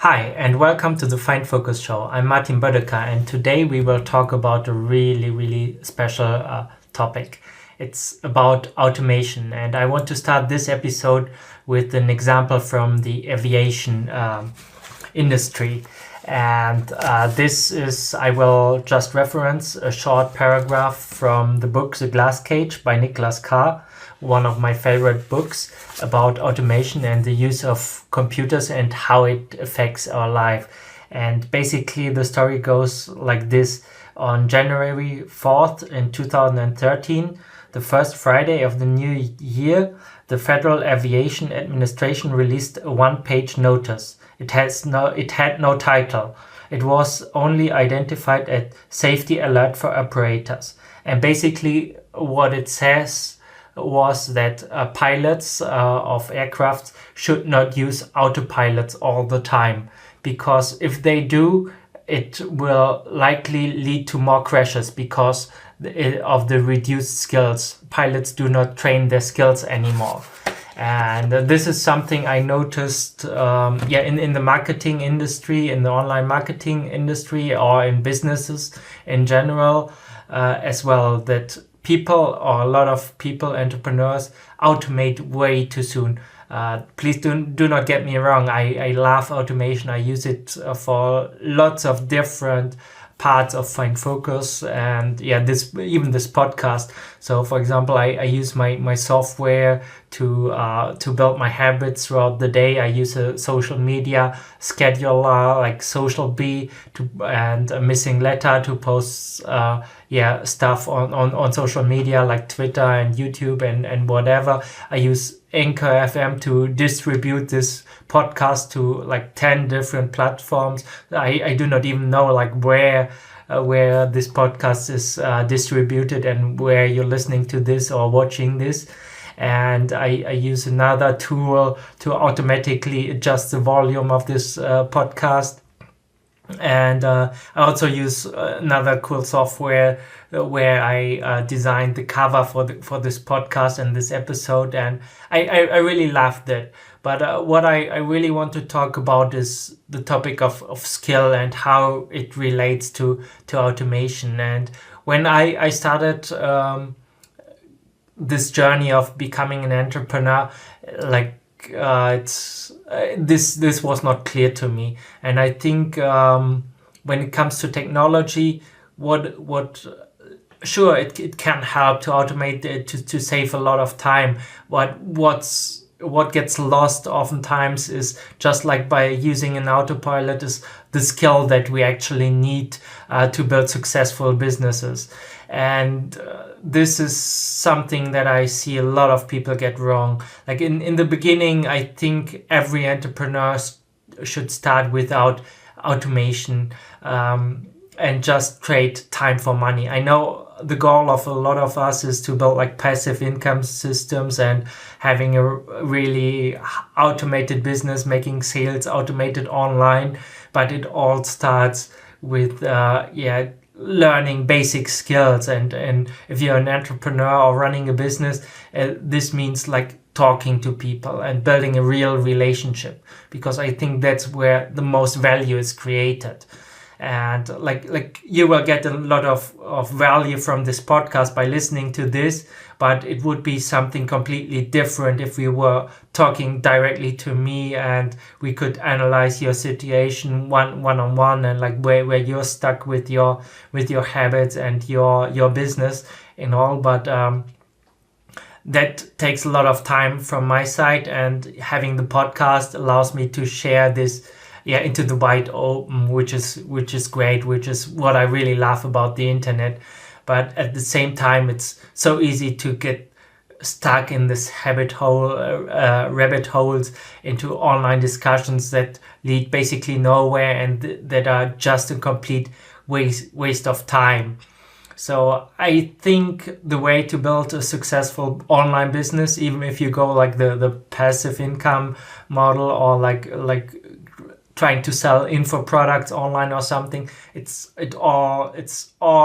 Hi, and welcome to the FindFocus show. I'm Martin Bödecker, and today we will talk about a really special topic. It's about automation, and I want to start this episode with an example from the aviation industry. And I will just reference a short paragraph from the book The Glass Cage by Nicholas Carr, one of my favorite books about automation and the use of computers and how it affects our life. And basically the story goes like this. On January 4th in 2013, the first Friday of the new year, the Federal Aviation Administration released a one-page notice. It had no title. It was only identified as safety alert for operators. And basically what it says was that pilots of aircraft should not use autopilots all the time, because if they do, it will likely lead to more crashes because of the reduced skills. Pilots do not train their skills anymore. And this is something I noticed in the marketing industry, in the online marketing industry, or in businesses in general as well, that a lot of people, entrepreneurs, automate way too soon. Please do not get me wrong. I love automation. I use it for lots of different parts of FindFocus and this podcast. So for example, I use my software to build my habits throughout the day. I use a social media scheduler like Social Bee and a missing letter to post stuff on social media like Twitter and YouTube and whatever. I use Anchor FM to distribute this podcast to like 10 different platforms. I do not even know like where this podcast is distributed and where you're listening to this or watching this. And I use another tool to automatically adjust the volume of this podcast. And I also use another cool software where I designed the cover for this podcast and this episode, and I really loved it. But what I really want to talk about is the topic of skill and how it relates to automation. And when I started this journey of becoming an entrepreneur, this was not clear to me. And I think when it comes to technology, sure, it can help to automate it, to save a lot of time. What gets lost oftentimes is, just like by using an autopilot, is the skill that we actually need to build successful businesses. And this is something that I see a lot of people get wrong. Like in the beginning, I think every entrepreneur should start without automation and just trade time for money. I know the goal of a lot of us is to build like passive income systems and having a really automated business, making sales automated online. But it all starts with learning basic skills. And if you're an entrepreneur or running a business, this means like talking to people and building a real relationship, because I think that's where the most value is created. And like you will get a lot of value from this podcast by listening to this, but it would be something completely different if we were talking directly to me and we could analyze your situation one-on-one, and like where you're stuck with your habits and your business and all. But that takes a lot of time from my side, and having the podcast allows me to share this into the wide open, which is great, which is what I really love about the internet. But at the same time, it's so easy to get stuck in this rabbit holes into online discussions that lead basically nowhere and that are just a complete waste of time. So I think the way to build a successful online business, even if you go like the passive income model or like trying to sell info products online or something, it's all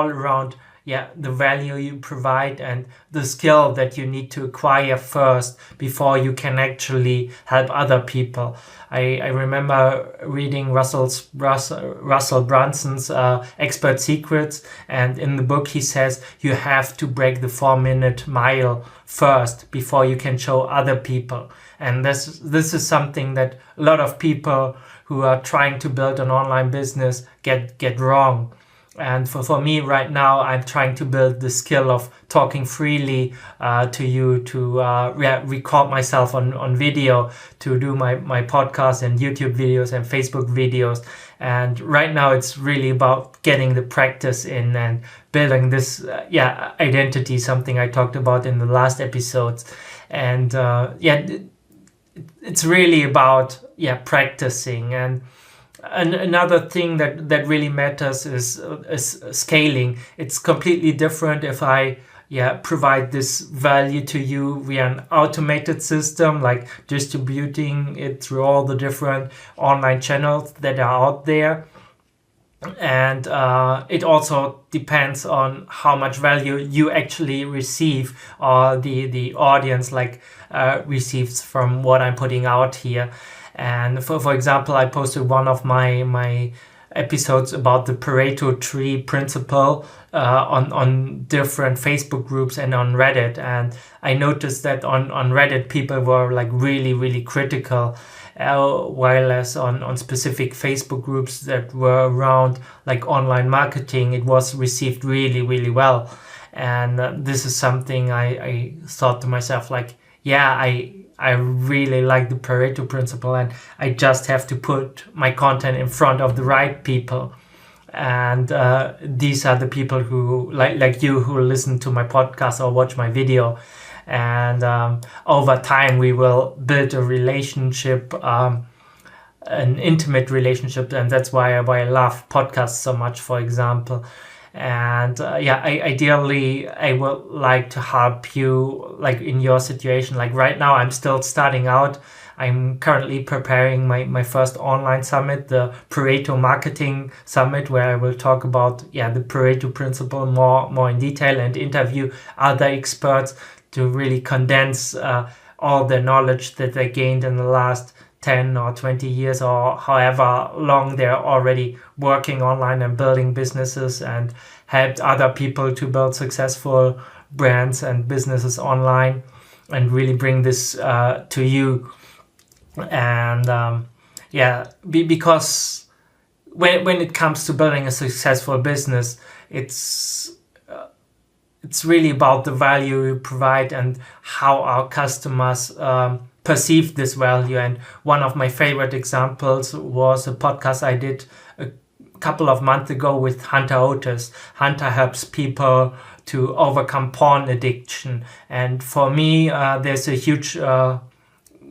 around the value you provide and the skill that you need to acquire first before you can actually help other people. I remember reading Russell Brunson's Expert Secrets, and in the book he says you have to break the 4-minute mile first before you can show other people. And this is something that a lot of people who are trying to build an online business get wrong. And for me right now, I'm trying to build the skill of talking freely to you, to record myself on video, to do my podcast and YouTube videos and Facebook videos. And right now it's really about getting the practice in and building this identity, something I talked about in the last episodes. And it's really about practicing. And another thing that really matters is scaling. It's completely different if I provide this value to you via an automated system, like distributing it through all the different online channels that are out there. And it also depends on how much value you actually receive, or the audience receives from what I'm putting out here. And for example, I posted one of my episodes about the Pareto tree principle on different Facebook groups and on Reddit. And I noticed that on Reddit, people were really, really critical, whereas on specific Facebook groups that were around online marketing, it was received really, really well. And this is something I thought to myself, I really like the Pareto principle, and I just have to put my content in front of the right people. And these are the people who, like you, who listen to my podcast or watch my video. And over time, we will build a relationship, an intimate relationship. And that's why I love podcasts so much, for example. And ideally, I would like to help you in your situation. Right now, I'm still starting out. I'm currently preparing my first online summit, the Pareto Marketing Summit, where I will talk about the Pareto principle more in detail and interview other experts to really condense all the knowledge that they gained in the last 10 or 20 years, or however long they're already working online and building businesses, and helped other people to build successful brands and businesses online, and really bring this to you. And because when it comes to building a successful business, it's really about the value you provide and how our customers perceive this value. And one of my favorite examples was a podcast I did a couple of months ago with Hunter Otis. Hunter helps people to overcome porn addiction, and for me, there's a huge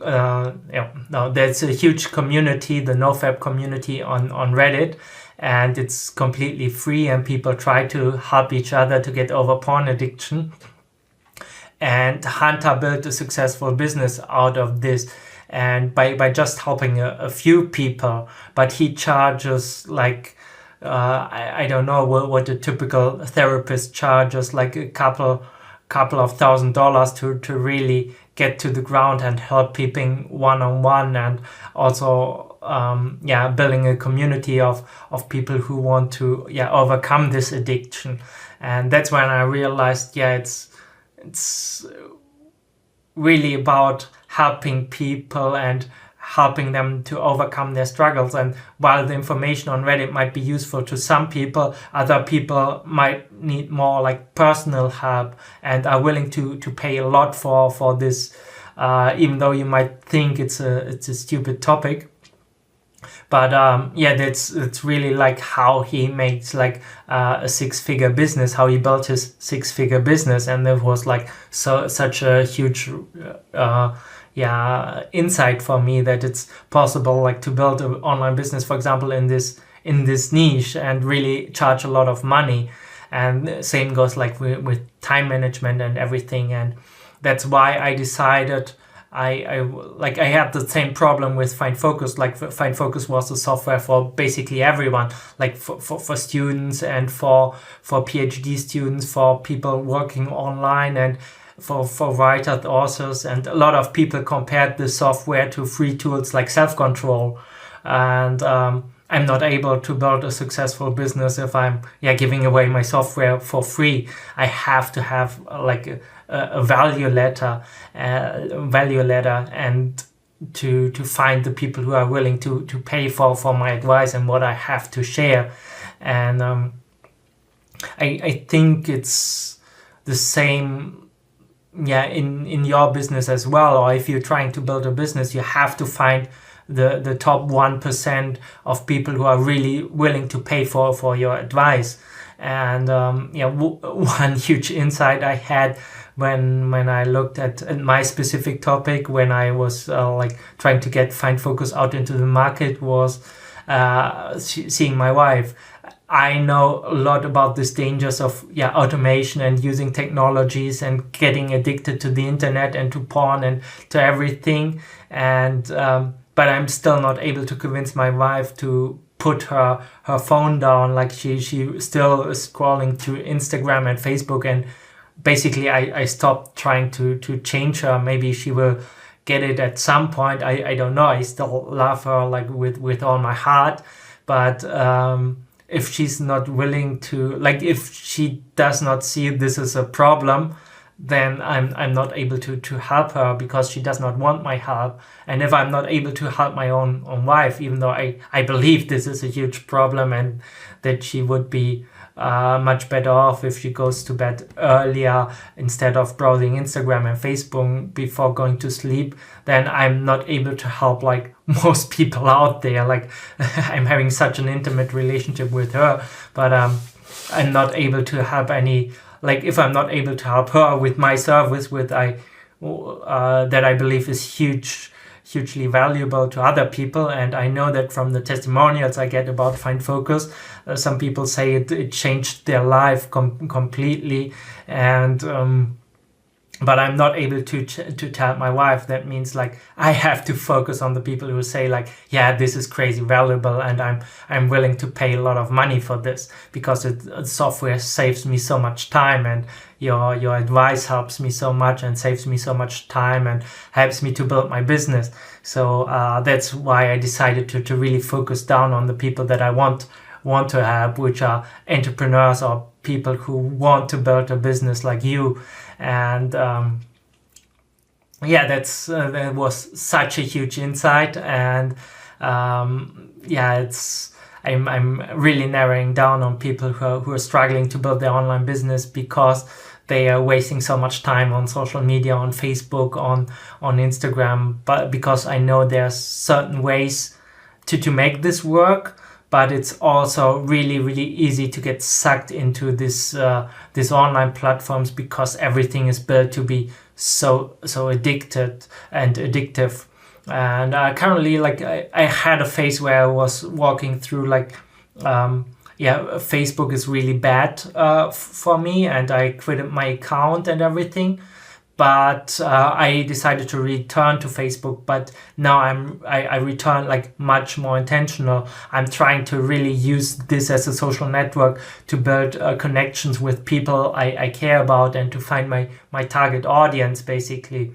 there's a huge community, the NoFap community on Reddit, and it's completely free, and people try to help each other to get over porn addiction. And Hunter built a successful business out of this, and by just helping a few people. But he charges I don't know what a typical therapist charges, a couple of $1,000s to really get to the ground and help people one-on-one, and also building a community of people who want to overcome this addiction. And that's when I realized it's really about helping people and helping them to overcome their struggles. And while the information on Reddit might be useful to some people, other people might need more personal help and are willing to pay a lot for this, even though you might think it's a stupid topic. But it's really how he makes a 6-figure business, how he built his 6-figure business. And there was such a huge insight for me that it's possible to build an online business, for example, in this niche, and really charge a lot of money. And same goes with time management and everything. And that's why I decided I had the same problem with FindFocus. Like FindFocus was the software for basically everyone, like for students and for PhD students, for people working online, and for writers, authors, and a lot of people compared the software to free tools like Self-Control. And I'm not able to build a successful business if I'm giving away my software for free. I have to have like a value ladder, and to find the people who are willing to pay for my advice and what I have to share. And I think it's the same in your business as well. Or if you're trying to build a business, you have to find the top 1% of people who are really willing to pay for your advice. And one huge insight I had when I looked at my specific topic, when I was like trying to get FindFocus out into the market, was seeing my wife. I know a lot about these dangers of automation and using technologies and getting addicted to the internet and to porn and to everything. And but I'm still not able to convince my wife to put her phone down. Like she still is scrolling through Instagram and Facebook, and basically I stopped trying to change her. Maybe she will get it at some point. I don't know. I still love her like with all my heart, but if she's not willing to, like, if she does not see this as a problem, then I'm not able to help her, because she does not want my help. And if I'm not able to help my own wife, even though I believe this is a huge problem and that she would be much better off if she goes to bed earlier instead of browsing Instagram and Facebook before going to sleep, then I'm not able to help like most people out there. Like I'm having such an intimate relationship with her, but I'm not able to help any. Like if I'm not able to help her with my service, that I believe is hugely valuable to other people. And I know that from the testimonials I get about FindFocus, some people say it changed their life completely. And but I'm not able to tell my wife. That means like I have to focus on the people who say like, yeah, this is crazy valuable, and I'm willing to pay a lot of money for this, because software saves me so much time, and your advice helps me so much and saves me so much time and helps me to build my business. So that's why I decided to really focus down on the people that I want to help, which are entrepreneurs or people who want to build a business like you. And that was such a huge insight. And I'm really narrowing down on people who are struggling to build their online business because they are wasting so much time on social media, on Facebook, on Instagram. But because I know there's certain ways to make this work, but it's also really, really easy to get sucked into this online platforms, because everything is built to be so addictive. And currently, like I had a phase where I was walking through like, Facebook is really bad for me, and I quit my account and everything. But I decided to return to Facebook. But now I return like much more intentional. I'm trying to really use this as a social network to build connections with people I care about, and to find my target audience basically.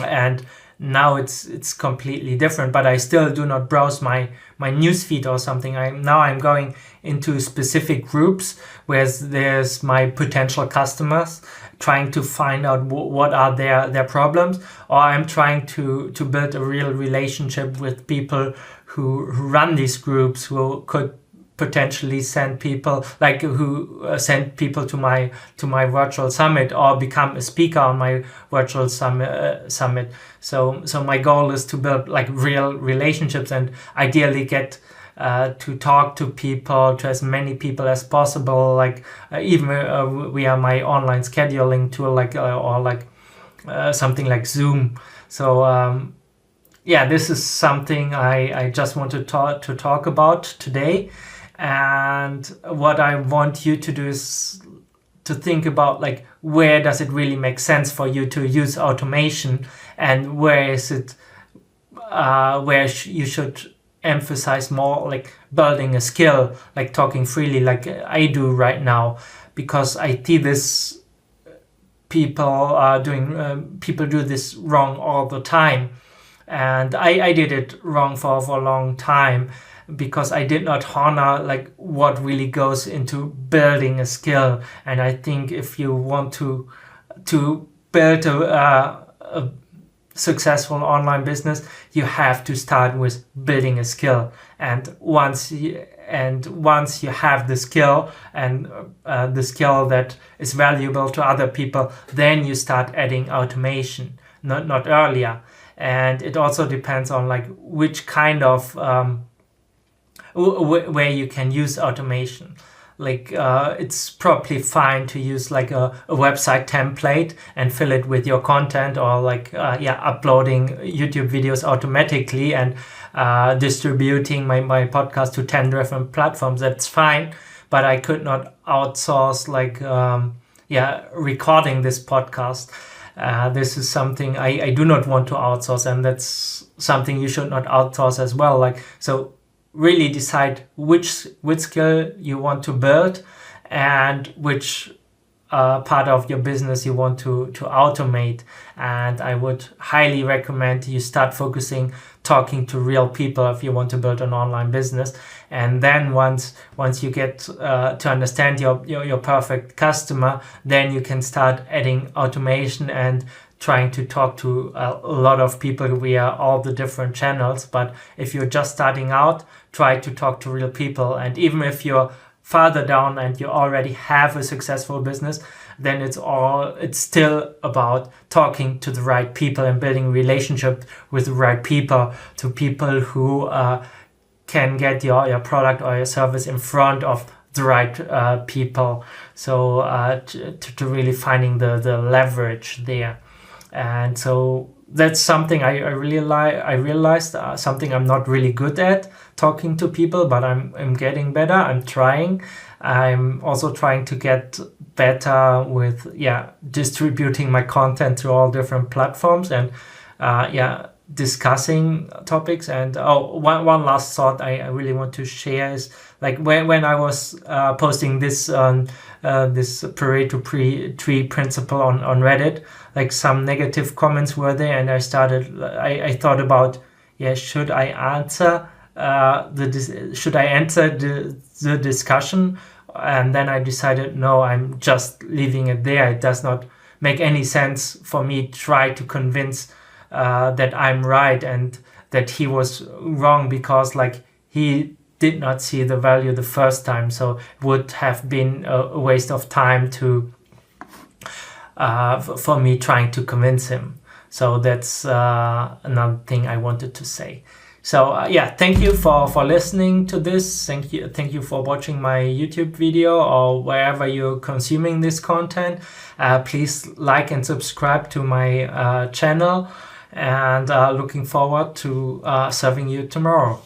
And now it's completely different, but I still do not browse my newsfeed or something. I'm going into specific groups where there's my potential customers, trying to find out what are their problems, or I'm trying to build a real relationship with people who run these groups, who could potentially send people to my virtual summit, or become a speaker on my virtual summit. So my goal is to build like real relationships, and ideally get to talk to people, to as many people as possible, like even via my online scheduling tool, or something like Zoom. So this is something I just want to talk about today. And what I want you to do is to think about like where does it really make sense for you to use automation, and where is it you should emphasize more like building a skill, like talking freely like I do right now, because I see this people do this wrong all the time, and I did it wrong for a long time, because I did not honor like what really goes into building a skill. And I think if you want to build a successful online business, you have to start with building a skill. And once you have the skill, and the skill that is valuable to other people, then you start adding automation, not earlier. And it also depends on like which kind of where you can use automation. Like it's probably fine to use like a website template and fill it with your content, or like uploading YouTube videos automatically and distributing my podcast to 10 different platforms. That's fine, but I could not outsource like recording this podcast. This is something I do not want to outsource, and that's something you should not outsource as well. Like, so really decide which skill you want to build, and which part of your business you want to automate. And I would highly recommend you start focusing talking to real people if you want to build an online business. And then once you get to understand your perfect customer, then you can start adding automation and trying to talk to a lot of people via all the different channels. But if you're just starting out, try to talk to real people. And even if you're farther down and you already have a successful business, then it's still about talking to the right people and building relationship with the right people, to people who can get your product or your service in front of the right people. So to really finding the leverage there. And so that's something I really I realized something I'm not really good at, talking to people, but I'm getting better. I'm trying. I'm also trying to get better with distributing my content to all different platforms, and discussing topics. And one last thought I really want to share is like when I was posting this this Pareto tree principle on Reddit, like some negative comments were there, and I thought about, should I answer the discussion? And then I decided, no, I'm just leaving it there. It does not make any sense for me to try to convince that I'm right and that he was wrong, because like he did not see the value the first time. So it would have been a waste of time for me trying to convince him. So that's another thing I wanted to say. So thank you for listening to this. Thank you for watching my YouTube video or wherever you're consuming this content. Please like and subscribe to my channel, and looking forward to serving you tomorrow.